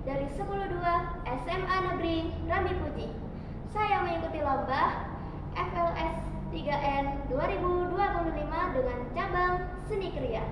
dari 102 SMA Negeri Rami Puji. Saya mengikuti lomba FLS 3N 2025 dengan cabang seni kriya.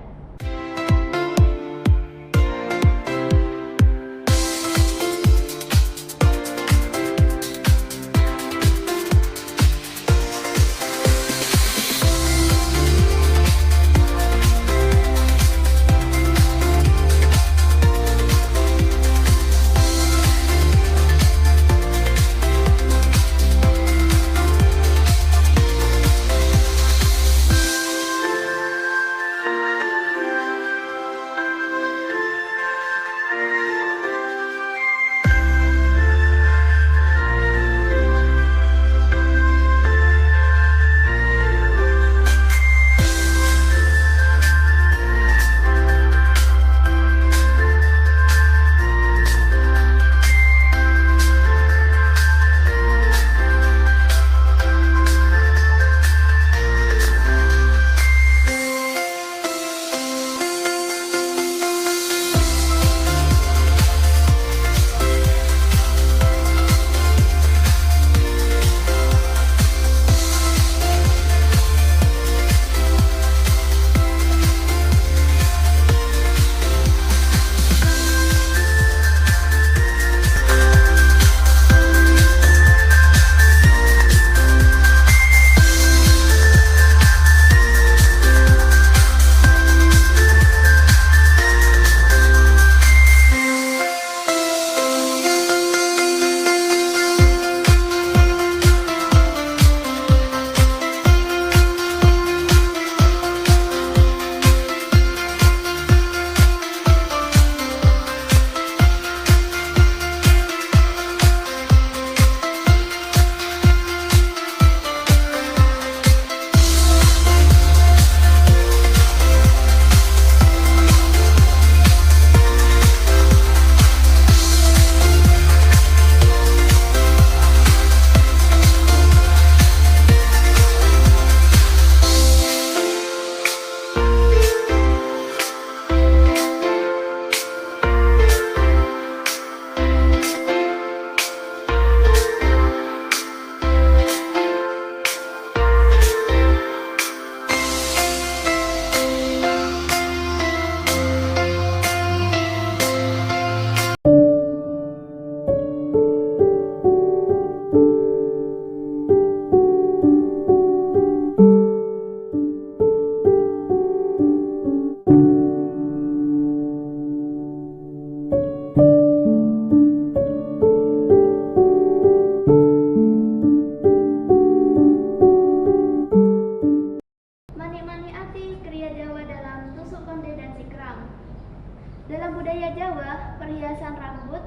Dalam budaya Jawa, perhiasan rambut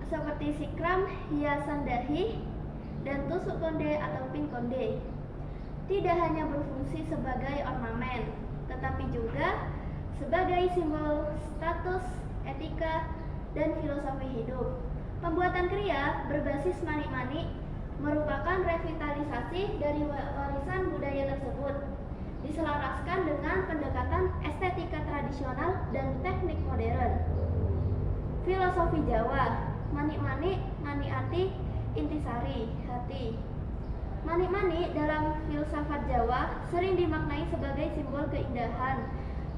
seperti sikram, hiasan dahi, dan tusuk konde atau pin konde tidak hanya berfungsi sebagai ornamen, tetapi juga sebagai simbol status, etika, dan filosofi hidup. Pembuatan kriya berbasis manik-manik merupakan revitalisasi dari warisan budaya tersebut, diselaraskan dengan pendekatan estetika tradisional dan teknik modern. Filosofi Jawa, manik-manik, maniati, intisari, hati. Manik-manik dalam filsafat Jawa sering dimaknai sebagai simbol keindahan,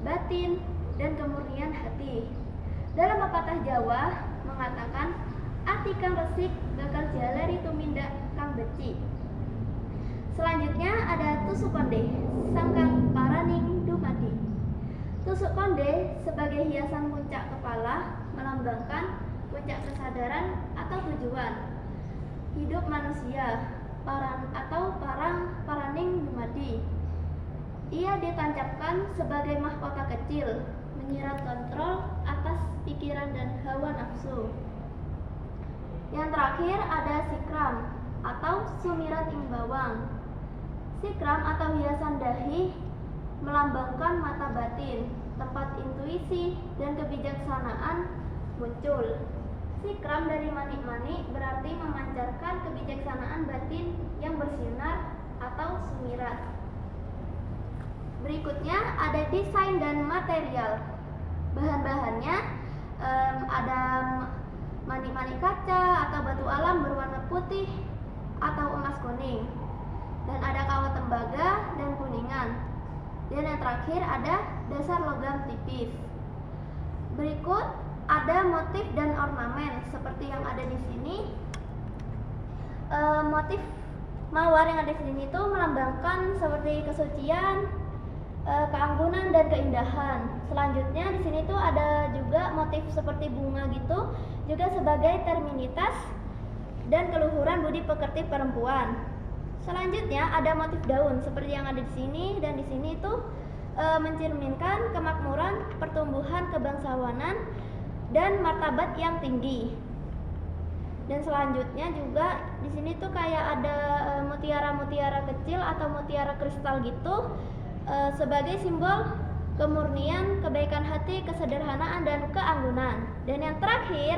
batin, dan kemurnian hati. Dalam pepatah Jawa mengatakan, ati kang resik bakal jalari tumindak kang beci. Selanjutnya ada tusuk konde, sangkang paraning dumadi. Tusuk konde sebagai hiasan puncak kepala melambangkan puncak kesadaran atau tujuan hidup manusia, paraning dumadi. Ia ditancapkan sebagai mahkota kecil, menyirat kontrol atas pikiran dan hawa nafsu. Yang terakhir ada sikram atau sumirat ing bawang. Sikram atau hiasan dahi melambangkan mata batin, tempat intuisi dan kebijaksanaan muncul. Sikram dari manik-manik berarti memancarkan kebijaksanaan batin yang bersinar atau sumirat. Berikutnya ada desain dan material. Bahan-bahannya Ada manik-manik kaca atau batu alam berwarna putih atau emas kuning. Dan ada kawat tembaga dan kuningan. Dan yang terakhir ada dasar logam tipis. Berikut ada motif dan ornamen seperti yang ada di sini. Motif mawar yang ada di sini itu melambangkan seperti kesucian, keanggunan dan keindahan. Selanjutnya di sini tuh ada juga motif seperti bunga gitu, juga sebagai terminitas dan keluhuran budi pekerti perempuan. Selanjutnya ada motif daun seperti yang ada di sini, dan di sini itu mencerminkan kemakmuran, pertumbuhan kebangsawanan dan martabat yang tinggi. Dan selanjutnya juga di sini tuh kayak ada mutiara-mutiara kecil atau mutiara kristal gitu, sebagai simbol kemurnian, kebaikan hati, kesederhanaan dan keanggunan. Dan yang terakhir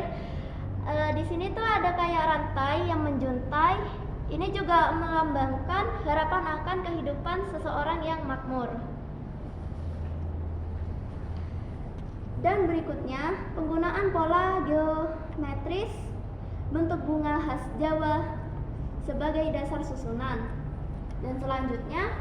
di sini tuh ada kayak rantai yang menjuntai. Ini juga melambangkan harapan akan kehidupan seseorang yang makmur. Dan berikutnya penggunaan pola geometris bentuk bunga khas Jawa sebagai dasar susunan. Dan selanjutnya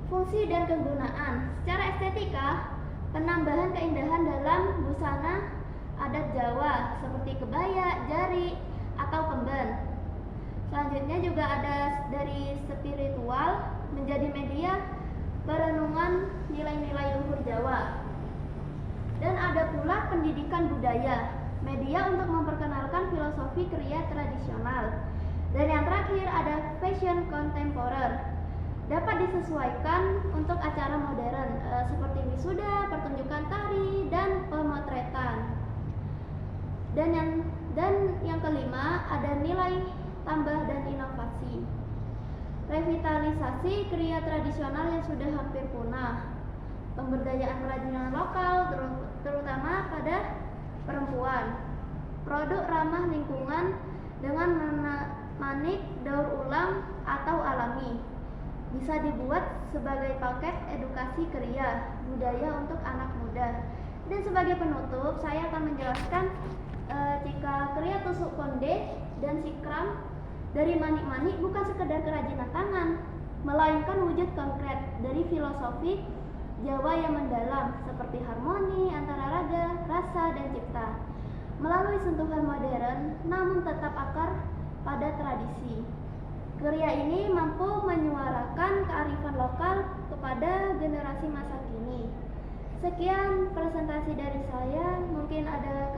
fungsi dan kegunaan. Secara estetika, penambahan keindahan dalam busana adat Jawa seperti kebaya, jari, atau kemben. Selanjutnya juga ada dari spiritual menjadi media perenungan nilai-nilai luhur Jawa. Dan ada pula pendidikan budaya, media untuk memperkenalkan filosofi kriya tradisional. Dan yang terakhir ada fashion kontemporer, dapat disesuaikan untuk acara modern seperti wisuda, pertunjukan tari, dan pemotretan. Dan yang kelima ada nilai tambah dan inovasi, revitalisasi kriya tradisional yang sudah hampir punah, pemberdayaan kerajinan lokal terutama pada perempuan, produk ramah lingkungan dengan manik daur ulang atau alami, bisa dibuat sebagai paket edukasi kriya budaya untuk anak muda. Dan sebagai penutup, saya akan menjelaskan jika kriya tusuk konde dan sikram dari manik-manik bukan sekedar kerajinan tangan, melainkan wujud konkret dari filosofi Jawa yang mendalam seperti harmoni antara raga, rasa, dan cipta melalui sentuhan modern namun tetap akar pada tradisi. Kriya ini mampu menyuarakan kearifan lokal kepada generasi masa kini. Sekian presentasi dari saya, mungkin ada